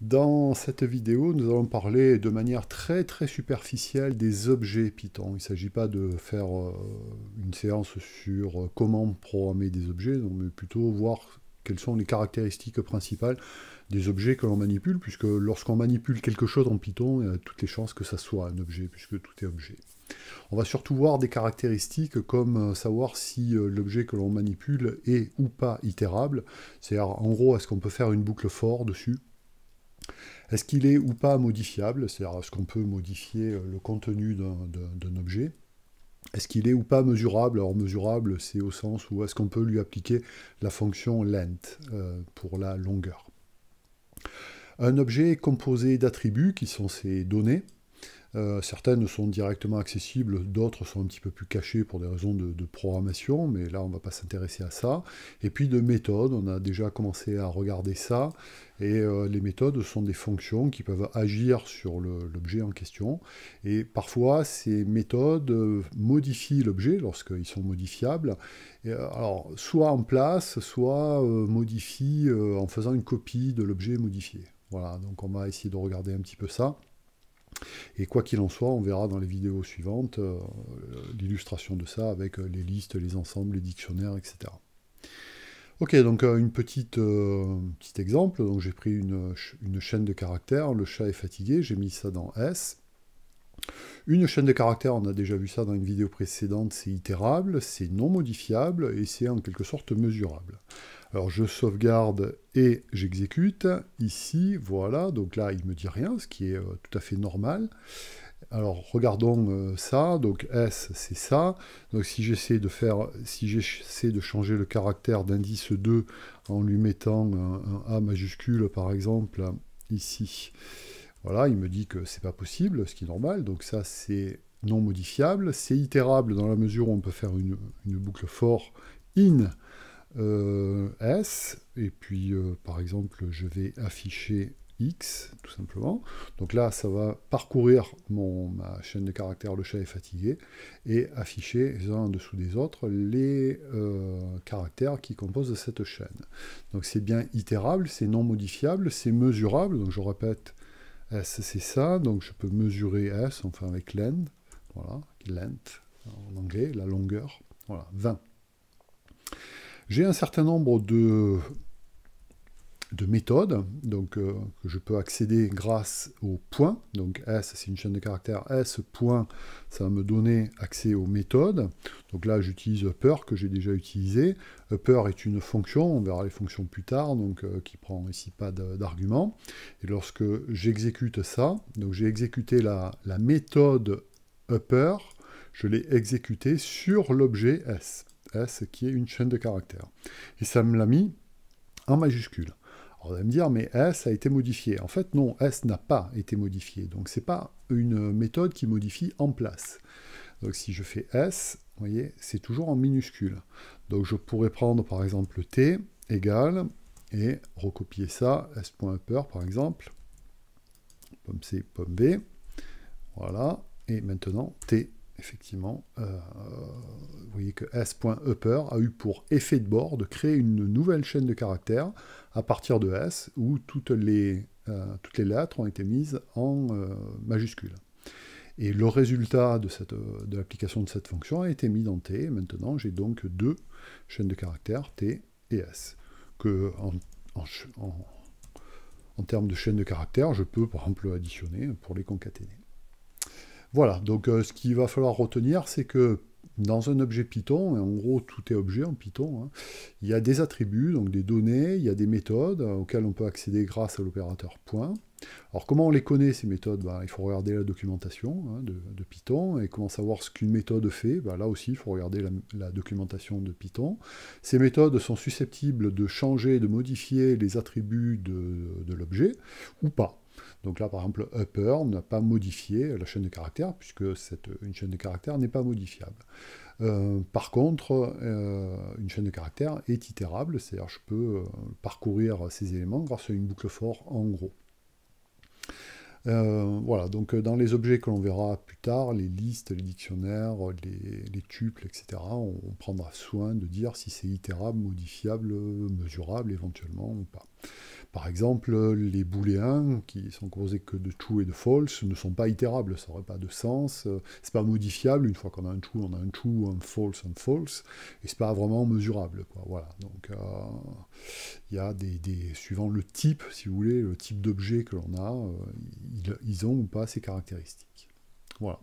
Dans cette vidéo, nous allons parler de manière très très superficielle des objets Python. Il ne s'agit pas de faire une séance sur comment programmer des objets, mais plutôt voir quelles sont les caractéristiques principales des objets que l'on manipule, puisque lorsqu'on manipule quelque chose en Python, il y a toutes les chances que ça soit un objet, puisque tout est objet. On va surtout voir des caractéristiques comme savoir si l'objet que l'on manipule est ou pas itérable, c'est-à-dire en gros est-ce qu'on peut faire une boucle for dessus. Est-ce qu'il est ou pas modifiable, c'est-à-dire est-ce qu'on peut modifier le contenu d'un objet. Est-ce qu'il est ou pas mesurable. Alors mesurable, c'est au sens où est-ce qu'on peut lui appliquer la fonction length pour la longueur. Un objet est composé d'attributs qui sont ses données. Certaines sont directement accessibles, d'autres sont un petit peu plus cachées pour des raisons de programmation, mais là on ne va pas s'intéresser à ça. Et puis de méthodes, on a déjà commencé à regarder ça, et les méthodes sont des fonctions qui peuvent agir sur l'objet en question, et parfois ces méthodes modifient l'objet lorsqu'ils sont modifiables, et, alors soit en place, soit modifient en faisant une copie de l'objet modifié. Voilà, donc on va essayer de regarder un petit peu ça. Et quoi qu'il en soit, on verra dans les vidéos suivantes l'illustration de ça avec les listes, les ensembles, les dictionnaires, etc. Ok, donc petit exemple. Donc j'ai pris une chaîne de caractères. Le chat est fatigué. J'ai mis ça dans S. Une chaîne de caractères, on a déjà vu ça dans une vidéo précédente, c'est itérable, c'est non modifiable et c'est en quelque sorte mesurable. Alors je sauvegarde et j'exécute. Ici, voilà, donc là il me dit rien, ce qui est tout à fait normal. Alors regardons ça, donc S c'est ça. Donc si j'essaie de changer le caractère d'indice 2 en lui mettant un A majuscule par exemple, ici, voilà, il me dit que c'est pas possible, ce qui est normal, donc ça c'est non modifiable. C'est itérable dans la mesure où on peut faire une boucle for in S, et puis par exemple je vais afficher X, tout simplement. Donc là, ça va parcourir ma chaîne de caractères, le chat est fatigué, et afficher les uns en dessous des autres les caractères qui composent cette chaîne. Donc c'est bien itérable, c'est non modifiable, c'est mesurable, donc je répète, S c'est ça, donc je peux mesurer S, enfin avec length, voilà, length en anglais, la longueur, voilà, 20. J'ai un certain nombre de méthodes donc, que je peux accéder grâce au point. Donc S, c'est une chaîne de caractères. S point, ça va me donner accès aux méthodes. Donc là, j'utilise upper que j'ai déjà utilisé. Upper est une fonction, on verra les fonctions plus tard, donc qui prend ici pas d'argument. Et lorsque j'exécute ça, donc j'ai exécuté la méthode upper, je l'ai exécutée sur l'objet S. S qui est une chaîne de caractères. Et ça me l'a mis en majuscule. Alors vous allez me dire, mais S a été modifié. En fait, non, S n'a pas été modifié. Donc, ce n'est pas une méthode qui modifie en place. Donc, si je fais S, vous voyez, c'est toujours en minuscule. Donc, je pourrais prendre, par exemple, T égale, et recopier ça, S.upper, par exemple, pomme C, pomme B, voilà, et maintenant, T, effectivement, vous voyez que S.upper a eu pour effet de bord de créer une nouvelle chaîne de caractères à partir de S, où toutes les lettres ont été mises en majuscules. Et le résultat de l'application de cette fonction a été mis dans T, et maintenant j'ai donc deux chaînes de caractères, T et S, que en termes de chaînes de caractères, je peux par exemple additionner pour les concaténer. Voilà, donc ce qu'il va falloir retenir, c'est que dans un objet Python, et en gros tout est objet en Python, hein, il y a des attributs, donc des données, il y a des méthodes auxquelles on peut accéder grâce à l'opérateur point. Alors comment on les connaît ces méthodes? Il faut regarder la documentation de Python, et comment savoir ce qu'une méthode fait? Là aussi il faut regarder la documentation de Python. Ces méthodes sont susceptibles de changer, de modifier les attributs de l'objet, ou pas. Donc là, par exemple, upper n'a pas modifié la chaîne de caractères, puisque une chaîne de caractères n'est pas modifiable. Par contre, une chaîne de caractères est itérable, c'est-à-dire je peux parcourir ces éléments grâce à une boucle for en gros. Voilà, donc dans les objets que l'on verra plus tard, les listes, les dictionnaires, les tuples, etc., on prendra soin de dire si c'est itérable, modifiable, mesurable éventuellement ou pas. Par exemple, les booléens, qui sont composés que de true et de false, ne sont pas itérables, ça n'aurait pas de sens, c'est pas modifiable, une fois qu'on a un true, on a un true, un false, et c'est pas vraiment mesurable, quoi. Voilà, donc il y a suivant le type, si vous voulez, le type d'objet que l'on a, ils ont ou pas ces caractéristiques. Voilà.